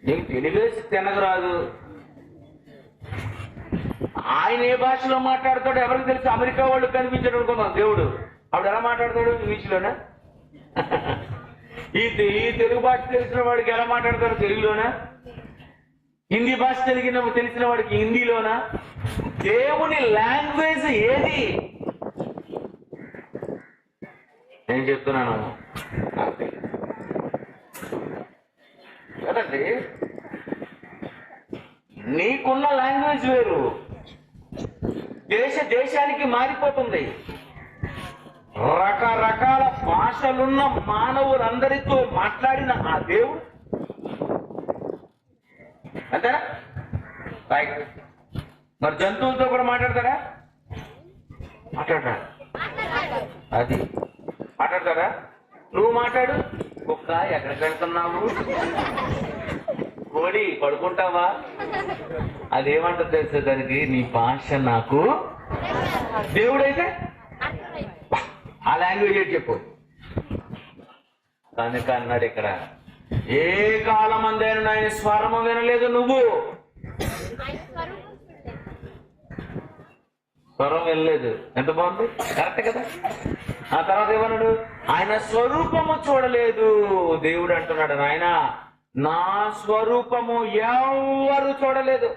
నీకు తెలుగేసి తినగరాదు. ఆయన ఏ భాషలో మాట్లాడతాడో ఎవరికి తెలుసు? అమెరికా వాళ్ళు కనిపించాడు అనుకున్నాం దేవుడు, అప్పుడు ఎలా మాట్లాడతాడు? ఇంగ్లీష్లోనా? ఈ తెలుగు భాష తెలిసిన వాడికి ఎలా మాట్లాడతాడు? తెలుగులోనా? హిందీ భాష తెలిసిన వాడికి హిందీలోనా? దేవుని లాంగ్వేజ్ ఏది? నేను చెప్తున్నాను కదండి. నీకున్న లాంగ్వేజ్ వేరు, దేశానికి మారిపోతుంది. రకరకాల భాషలున్న మానవులందరితో మాట్లాడిన ఆ దేవుడు అంతేనా? రైట్. మరి జంతువులతో కూడా మాట్లాడతాడా? మాట్లాడరా? అది మాట్లాడతాడా? నువ్వు మాట్లాడు. కుక్క ఎక్కడికి వెళ్తున్నావు? కోడి పడుకుంటావా? అదేమంటుంది తెలుసు దానికి? నీ భాష నాకు. దేవుడైతే ఆ లాంగ్వేజ్ ఏంటి చెప్పు. కనుక అన్నాడు ఇక్కడ, ఏ కాలం అందైనా ఆయన స్వరము వినలేదు నువ్వు. స్వరం వినలేదు. ఎంత బాగుంది, కరెక్ట్ కదా? ఆ తర్వాత ఏమన్నాడు? ఆయన స్వరూపము చూడలేదు. దేవుడు అంటున్నాడు, నాయన నా స్వరూపము ఎవరు చూడలేదు.